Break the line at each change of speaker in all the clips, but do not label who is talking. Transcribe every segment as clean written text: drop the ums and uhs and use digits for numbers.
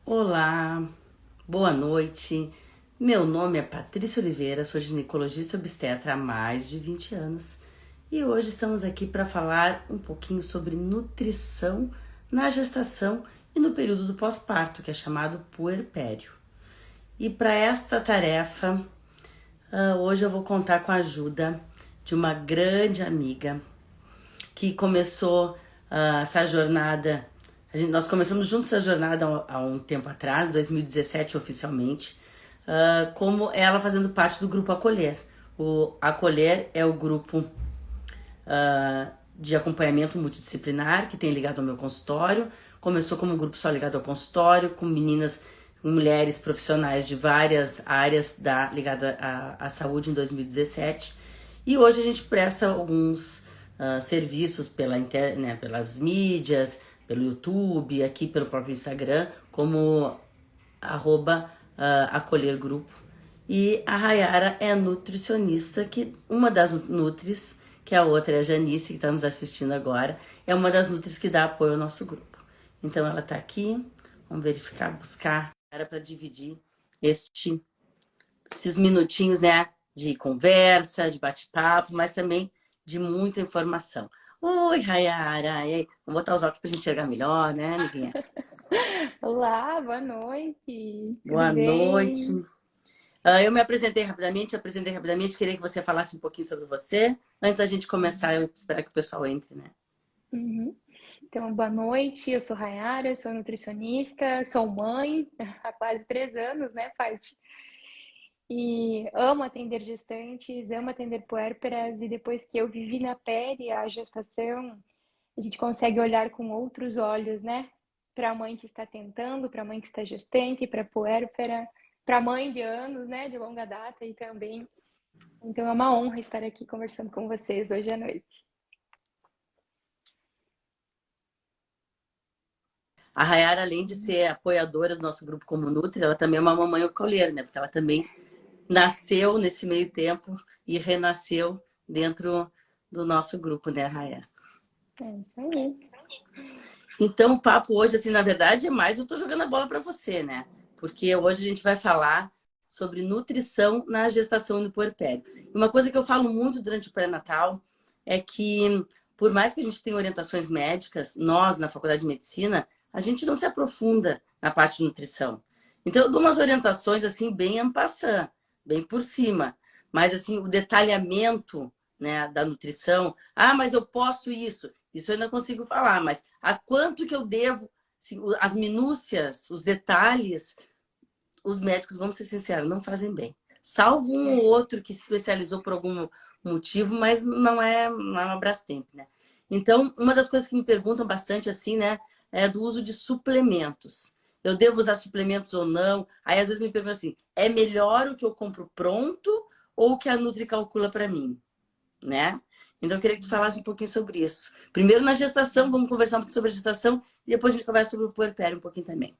Olá, boa noite. Meu nome é Patrícia Oliveira, sou ginecologista obstetra há mais de 20 anos e hoje estamos aqui para falar um pouquinho sobre nutrição na gestação e no período do pós-parto, que é chamado puerpério. E para esta tarefa, hoje eu vou contar com a ajuda de uma grande amiga que começou essa jornada. Nós começamos juntos essa jornada há um tempo atrás, 2017 oficialmente, como ela fazendo parte do grupo Acolher. O Acolher é o grupo de acompanhamento multidisciplinar que tem ligado ao meu consultório. Começou como um grupo só ligado ao consultório, com meninas, mulheres profissionais de várias áreas ligada à saúde em 2017. E hoje a gente presta alguns serviços pelas mídias, pelo YouTube, aqui pelo próprio Instagram, como @acolher grupo. E a Rayara é nutricionista, que uma das nutris, que a outra é a Janice, que está nos assistindo agora, é uma das nutris que dá apoio ao nosso grupo. Então ela está aqui, vamos verificar, buscar, era para dividir esses minutinhos, né, de conversa, de bate-papo, mas também de muita informação. Oi, Rayara, e aí? Vamos botar os óculos para a gente enxergar melhor, né, amiguinha?
Olá, boa noite.
Boa
Tudo
noite.
bem?
Eu me apresentei rapidamente, queria que você falasse um pouquinho sobre você. Antes da gente começar, eu espero que o pessoal entre, né?
Uhum. Então, boa noite. Eu sou Rayara, sou nutricionista, sou mãe há quase 3 anos, né, Paty? E amo atender gestantes, amo atender puérperas. E depois que eu vivi na pele a gestação, a gente consegue olhar com outros olhos, né? Para a mãe que está tentando, para a mãe que está gestante, para a puérpera, para a mãe de anos, né, de longa data e também. Então é uma honra estar aqui conversando com vocês hoje à noite.
A Rayara, além de ser apoiadora do nosso grupo como Nutri, ela também é uma mamãe alcooliana, né? Porque ela também nasceu nesse meio tempo e renasceu dentro do nosso grupo, né, Rayara?
É isso aí.
Então, o papo hoje, assim, na verdade, é mais eu tô jogando a bola para você, né? Porque hoje a gente vai falar sobre nutrição na gestação e no puerpério. E uma coisa que eu falo muito durante o pré-natal é que, por mais que a gente tenha orientações médicas, nós, na Faculdade de Medicina, a gente não se aprofunda na parte de nutrição. Então, eu dou umas orientações, assim, bem en passant, bem por cima. Mas, assim, o detalhamento, né, da nutrição. Ah, mas eu posso isso. Isso eu ainda consigo falar, mas a quanto que eu devo, assim, as minúcias, os detalhes, os médicos, vamos ser sinceros, não fazem bem. Salvo um ou outro que se especializou por algum motivo, mas não é uma Brastemp, né? Então, uma das coisas que me perguntam bastante assim, né, é do uso de suplementos. Eu devo usar suplementos ou não? Aí às vezes me perguntam assim, é melhor o que eu compro pronto ou o que a Nutri calcula para mim, né? Então eu queria que tu falasse um pouquinho sobre isso. Primeiro na gestação, vamos conversar um pouquinho sobre a gestação e depois a gente conversa sobre o puerpério um pouquinho também.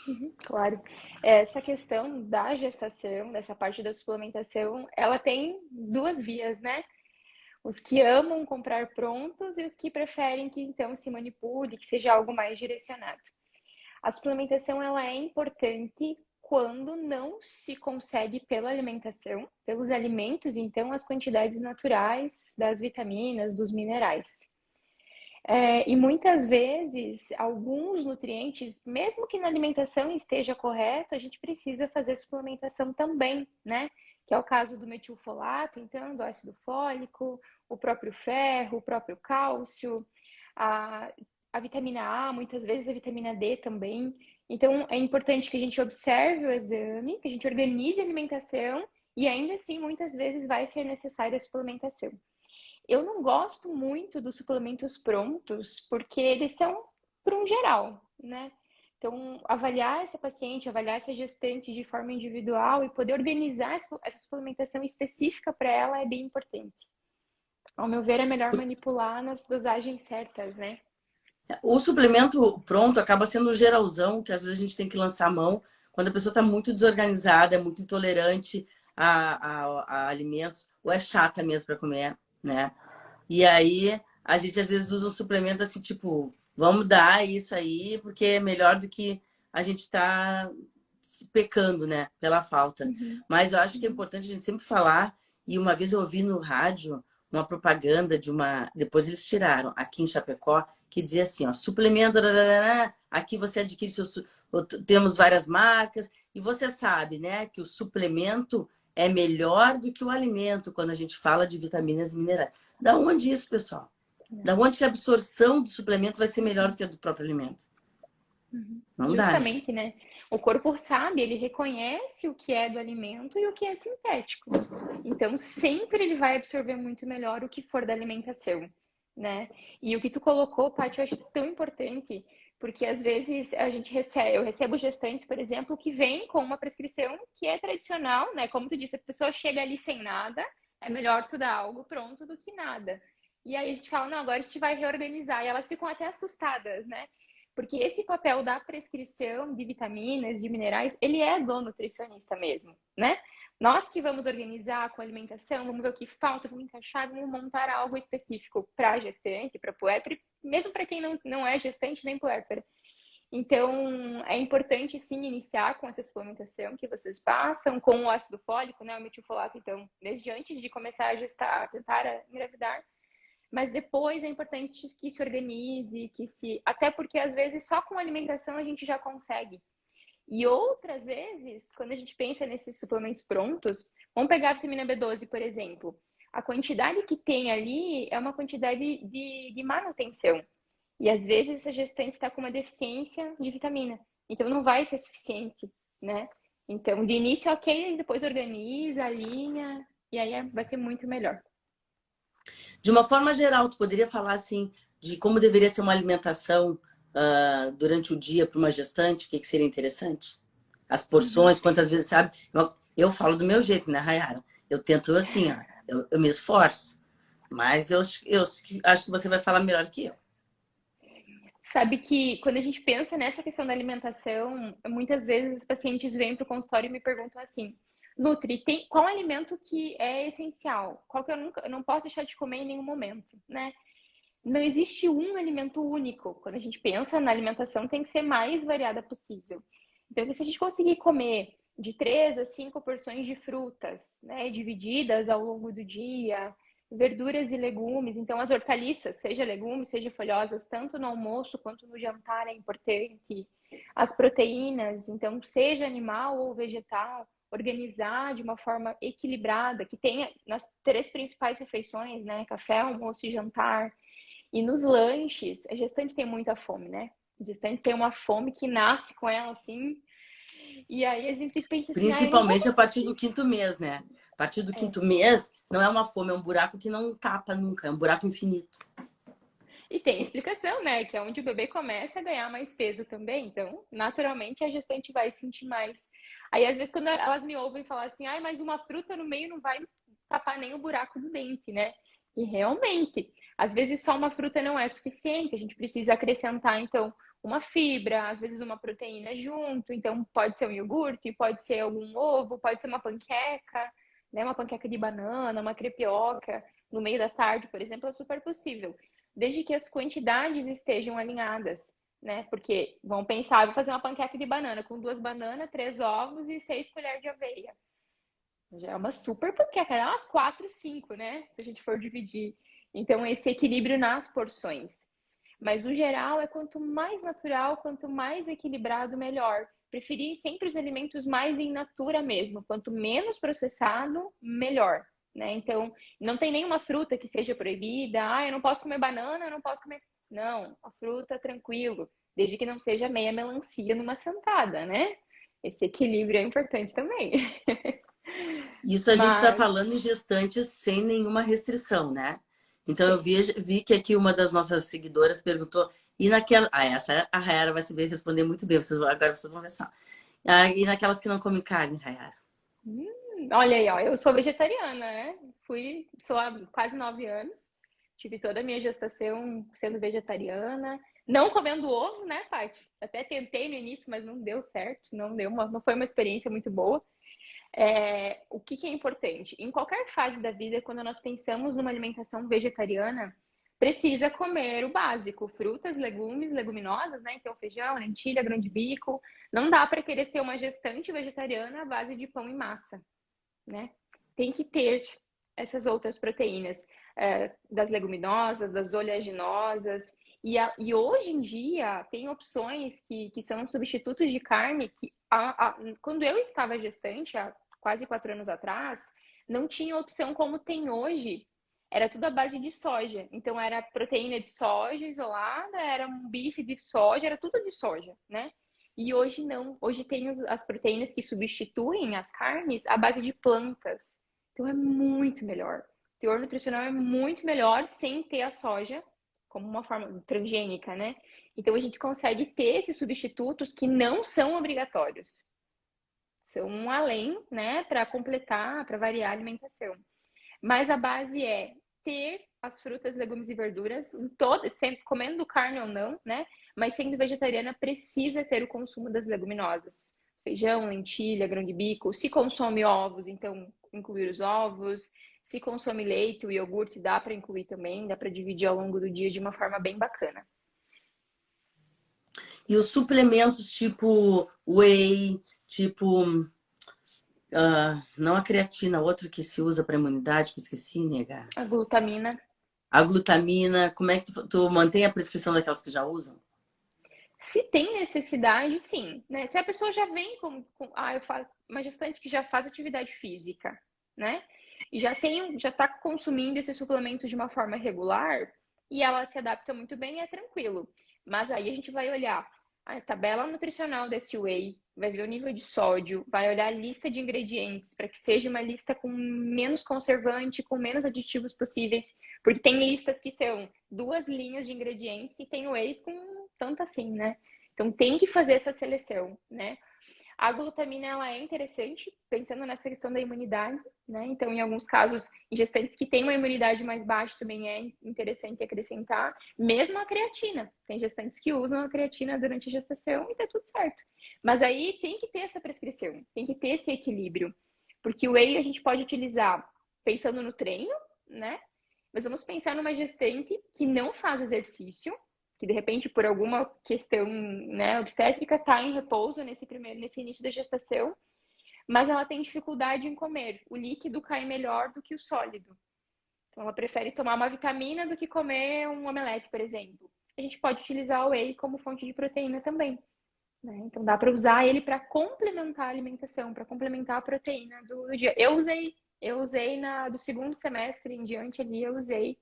Uhum, claro. Essa questão da gestação, dessa parte da suplementação, ela tem duas vias, né? Os que amam comprar prontos e os que preferem que então se manipule, que seja algo mais direcionado. A suplementação ela é importante quando não se consegue pela alimentação, pelos alimentos, então as quantidades naturais das vitaminas, dos minerais. E muitas vezes, alguns nutrientes, mesmo que na alimentação esteja correto, a gente precisa fazer suplementação também, né? Que é o caso do metilfolato, então, do ácido fólico, o próprio ferro, o próprio cálcio, a, a vitamina A, muitas vezes a vitamina D também. Então, é importante que a gente observe o exame, que a gente organize a alimentação e ainda assim, muitas vezes vai ser necessária a suplementação. Eu não gosto muito dos suplementos prontos, porque eles são para um geral, né? Então, avaliar essa paciente, avaliar essa gestante de forma individual e poder organizar essa suplementação específica para ela é bem importante. Ao meu ver, é melhor manipular nas dosagens certas, né?
O suplemento pronto acaba sendo o geralzão, que às vezes a gente tem que lançar a mão quando a pessoa está muito desorganizada, é muito intolerante a alimentos, ou é chata mesmo para comer, né? E aí a gente às vezes usa um suplemento assim, tipo, vamos dar isso aí, porque é melhor do que a gente está pecando, né? Pela falta.
Uhum.
Mas eu acho que é importante a gente sempre falar. E uma vez eu ouvi no rádio uma propaganda de uma. Depois eles tiraram, aqui em Chapecó, que dizia assim: ó, suplemento, aqui você adquire seus. Temos várias marcas. E você sabe, né, que o suplemento é melhor do que o alimento quando a gente fala de vitaminas e minerais. Da onde isso, pessoal? Da onde que a absorção do suplemento vai ser melhor do que a do próprio alimento?
Uhum.
Não dá, né?
Justamente, né? O corpo sabe, ele reconhece o que é do alimento e o que é sintético. Então, sempre ele vai absorver muito melhor o que for da alimentação, né? E o que tu colocou, Paty, eu acho tão importante, porque às vezes a gente recebe, eu recebo gestantes, por exemplo, que vêm com uma prescrição que é tradicional, né? Como tu disse, a pessoa chega ali sem nada, é melhor tu dar algo pronto do que nada. E aí a gente fala, não, agora a gente vai reorganizar. E elas ficam até assustadas, né? Porque esse papel da prescrição de vitaminas, de minerais, ele é do nutricionista mesmo, né? Nós que vamos organizar com a alimentação, vamos ver o que falta, vamos encaixar, vamos montar algo específico para gestante, para puérpera, mesmo para quem não é gestante nem puérpera. Então, é importante sim iniciar com essa suplementação que vocês passam, com o ácido fólico, né, o metilfolato, então, desde antes de começar a gestar, tentar engravidar, mas depois é importante que se organize, que se. Até porque às vezes só com alimentação a gente já consegue. E outras vezes, quando a gente pensa nesses suplementos prontos, vamos pegar a vitamina B12, por exemplo. A quantidade que tem ali é uma quantidade de manutenção. E às vezes essa gestante está com uma deficiência de vitamina. Então não vai ser suficiente, né? Então, de início, ok, depois organiza, alinha, e aí vai ser muito melhor.
De uma forma geral, tu poderia falar assim de como deveria ser uma alimentação durante o dia para uma gestante? O que, que seria interessante? As
Uhum.
porções, quantas vezes, sabe? Eu falo do meu jeito, né, Rayara? Eu tento assim, ó, eu me esforço. Mas eu acho que você vai falar melhor que eu.
Sabe que quando a gente pensa nessa questão da alimentação, muitas vezes os pacientes vêm para o consultório e me perguntam assim: Nutri, tem qual alimento que é essencial? Qual que eu não posso deixar de comer em nenhum momento, né? Não existe um alimento único. Quando a gente pensa na alimentação, tem que ser mais variada possível. Então, se a gente conseguir comer de 3 a 5 porções de frutas, né, divididas ao longo do dia, verduras e legumes, então as hortaliças, seja legumes, seja folhosas, tanto no almoço quanto no jantar é importante. As proteínas, então, seja animal ou vegetal, organizar de uma forma equilibrada, que tenha nas 3 principais refeições, né, café, almoço e jantar. E nos lanches, a gestante tem muita fome, né? A gestante tem uma fome que nasce com ela assim. E aí a gente pensa assim, ah, eu não vou
Principalmente a partir do
conseguir.
quinto mês, né? A partir do
É.
quinto mês, não é uma fome, é um buraco que não tapa nunca, é um buraco infinito.
E tem explicação, né? Que é onde o bebê começa a ganhar mais peso também. Então, naturalmente, a gestante vai sentir mais. Aí, às vezes, quando elas me ouvem falar assim, ai, mas uma fruta no meio não vai tapar nem o buraco do dente, né? E realmente, às vezes só uma fruta não é suficiente, a gente precisa acrescentar, então, uma fibra, às vezes uma proteína junto, então pode ser um iogurte, pode ser algum ovo, pode ser uma panqueca, né? Uma panqueca de banana, uma crepioca, no meio da tarde, por exemplo, é super possível desde que as quantidades estejam alinhadas, né? Porque vão pensar, vou fazer uma panqueca de banana com 2 bananas, 3 ovos e 6 colheres de aveia. Já é uma super panqueca, é umas 4, 5, né? Se a gente for dividir. Então, esse equilíbrio nas porções. Mas o geral é quanto mais natural, quanto mais equilibrado, melhor. Preferir sempre os alimentos mais in natura mesmo. Quanto menos processado, melhor. Né? Então, não tem nenhuma fruta que seja proibida. Ah, eu não posso comer banana, eu não posso comer. Não, a fruta tranquilo, desde que não seja meia melancia numa sentada, né? Esse equilíbrio é importante também.
Isso a gente está
Mas
falando em gestantes sem nenhuma restrição, né? Então eu vi que aqui uma das nossas seguidoras perguntou, e naquela. Ah, essa a Rayara vai saber responder muito bem, agora vocês vão ver só. Ah, e naquelas que não comem carne, Rayara?
olha aí, ó, eu sou vegetariana, né? Sou há quase 9 anos. Tive toda a minha gestação sendo vegetariana. Não comendo ovo, né, Paty? Até tentei no início, mas não deu certo. Não foi uma experiência muito boa. O que é importante? Em qualquer fase da vida, quando nós pensamos numa alimentação vegetariana, precisa comer o básico, frutas, legumes, leguminosas, né? Então, feijão, lentilha, grão de bico. Não dá para querer ser uma gestante vegetariana à base de pão e massa, né? Tem que ter essas outras proteínas, das leguminosas, das oleaginosas. E hoje em dia, tem opções que são substitutos de carne que, quando eu estava gestante, há quase 4 anos atrás, não tinha opção como tem hoje. Era tudo à base de soja. Então, era proteína de soja isolada, era um bife de soja, era tudo de soja, né? E hoje não. Hoje tem as proteínas que substituem as carnes à base de plantas. Então, é muito melhor. O teor nutricional é muito melhor sem ter a soja como uma forma transgênica, né? Então, a gente consegue ter esses substitutos que não são obrigatórios. São um além, né? Para completar, para variar a alimentação. Mas a base é ter as frutas, legumes e verduras, sempre comendo carne ou não, né? Mas sendo vegetariana, precisa ter o consumo das leguminosas. Feijão, lentilha, grão de bico. Se consome ovos, então incluir os ovos. Se consome leite, o iogurte, dá para incluir também, dá para dividir ao longo do dia de uma forma bem bacana.
E os suplementos tipo whey, tipo... não a creatina, outro que se usa para imunidade, que eu esqueci, nega.
A glutamina.
A glutamina, como é que tu mantém a prescrição daquelas que já usam?
Se tem necessidade, sim, né? Se a pessoa já vem eu faço uma gestante que já faz atividade física, né? E já está consumindo esses suplementos de uma forma regular e ela se adapta muito bem, é tranquilo. Mas aí a gente vai olhar a tabela nutricional desse whey, vai ver o nível de sódio, vai olhar a lista de ingredientes para que seja uma lista com menos conservante, com menos aditivos possíveis, porque tem listas que são 2 linhas de ingredientes e tem wheys com tanto assim, né? Então tem que fazer essa seleção, né? A glutamina, ela é interessante, pensando nessa questão da imunidade, né? Então, em alguns casos, em gestantes que têm uma imunidade mais baixa, também é interessante acrescentar. Mesmo a creatina. Tem gestantes que usam a creatina durante a gestação e tá tudo certo. Mas aí tem que ter essa prescrição, tem que ter esse equilíbrio. Porque o whey a gente pode utilizar pensando no treino, né? Mas vamos pensar numa gestante que não faz exercício, que de repente por alguma questão, né, obstétrica está em repouso nesse início da gestação, mas ela tem dificuldade em comer. O líquido cai melhor do que o sólido. Então ela prefere tomar uma vitamina do que comer um omelete, por exemplo. A gente pode utilizar o whey como fonte de proteína também, né? Então dá para usar ele para complementar a alimentação, para complementar a proteína do dia. Eu usei do segundo semestre em diante ali, eu usei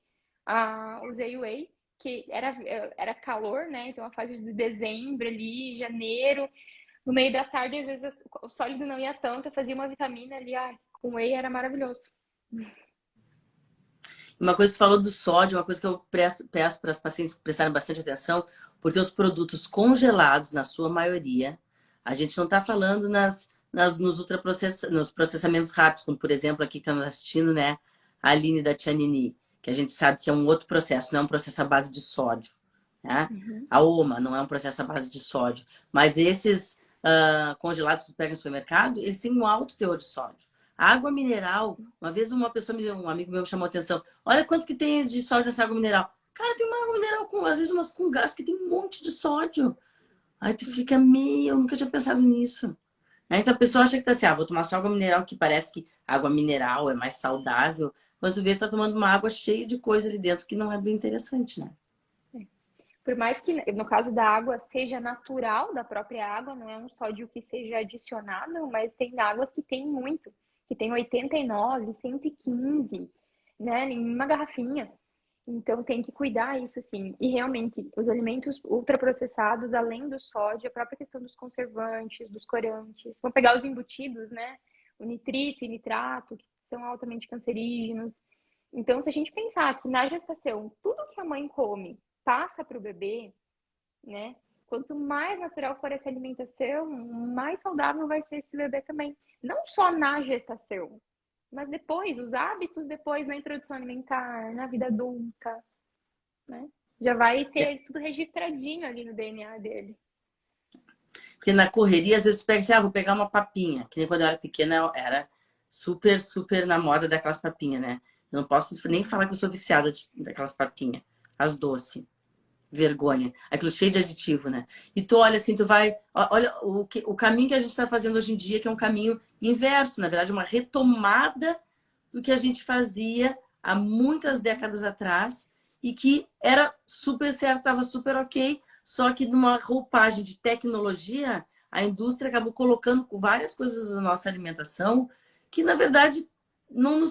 o whey, que era calor, né? Então a fase de dezembro ali, janeiro, no meio da tarde, às vezes o sólido não ia tanto, eu fazia uma vitamina ali, com whey era maravilhoso.
Uma coisa que você falou do sódio, uma coisa que eu peço para as pacientes prestarem bastante atenção, porque os produtos congelados, na sua maioria, a gente não está falando nos processamentos rápidos, como por exemplo aqui que estamos assistindo, né? A Aline da Tianini, que a gente sabe que é um outro processo, não é um processo à base de sódio. Né? A OMA não é um processo à base de sódio. Mas esses congelados que tu pega no supermercado, eles têm um alto teor de sódio. A água mineral, uma vez um amigo meu me chamou a atenção. Olha quanto que tem de sódio nessa água mineral. Cara, tem uma água mineral às vezes umas com gás que tem um monte de sódio. Aí tu fica eu nunca tinha pensado nisso. Então a pessoa acha que tá assim, vou tomar só água mineral, que parece que água mineral é mais saudável. Quando tu vê, tá tomando uma água cheia de coisa ali dentro que não é bem interessante, né?
Por mais que, no caso da água, seja natural da própria água, não é um sódio que seja adicionado, mas tem águas que tem muito, que tem 89, 115, né, em uma garrafinha. Então tem que cuidar isso, sim. E realmente, os alimentos ultraprocessados, além do sódio, a própria questão dos conservantes, dos corantes, vão pegar os embutidos, né? O nitrito e nitrato, que são altamente cancerígenos. Então, se a gente pensar que na gestação, tudo que a mãe come passa para o bebê, né? Quanto mais natural for essa alimentação, mais saudável vai ser esse bebê também. Não só na gestação, mas depois, os hábitos depois na introdução alimentar, na vida adulta, né? Já vai ter tudo registradinho ali no DNA dele.
Porque na correria, às vezes, pega assim, vou pegar uma papinha. Que nem quando eu era pequena, eu era super na moda daquelas papinhas, né? Eu não posso nem falar que eu sou viciada daquelas papinhas. as doces. Vergonha. Aquilo cheio de aditivo, né? E tu olha assim, tu vai... Olha o caminho que a gente está fazendo hoje em dia, que é um caminho inverso, na verdade, uma retomada do que a gente fazia há muitas décadas atrás e que era super certo, estava super ok, só que numa roupagem de tecnologia, a indústria acabou colocando várias coisas na nossa alimentação que, na verdade, não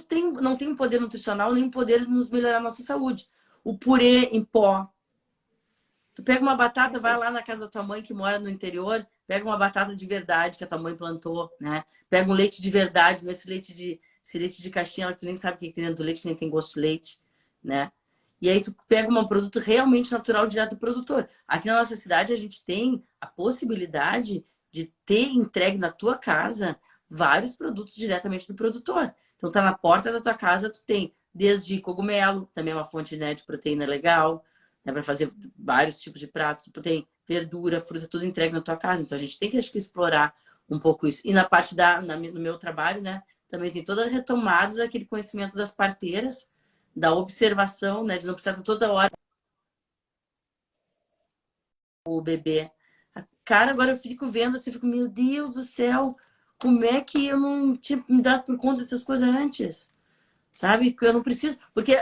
tem poder nutricional nem poder de nos melhorar a nossa saúde. O purê em pó. Tu pega uma batata, vai lá na casa da tua mãe que mora no interior, pega uma batata de verdade que a tua mãe plantou, né? Pega um leite de verdade, esse leite de caixinha, que tu nem sabe o que tem dentro do leite, que nem tem gosto de leite, né? E aí tu pega um produto realmente natural direto do produtor. Aqui na nossa cidade a gente tem a possibilidade de ter entregue na tua casa vários produtos diretamente do produtor. Então tá na porta da tua casa, tu tem desde cogumelo, também é uma fonte, né, de proteína legal, né, para fazer vários tipos de pratos. Tipo, tem verdura, fruta, tudo entregue na tua casa. Então a gente tem que, acho que, explorar um pouco isso. E na parte no meu trabalho, né, também tem toda a retomada daquele conhecimento das parteiras, da observação, né, de não precisar toda hora o bebê. Cara, agora eu fico vendo assim, fico, meu Deus do céu, como é que eu não tinha me dado por conta dessas coisas antes? Sabe? Porque eu não preciso. Porque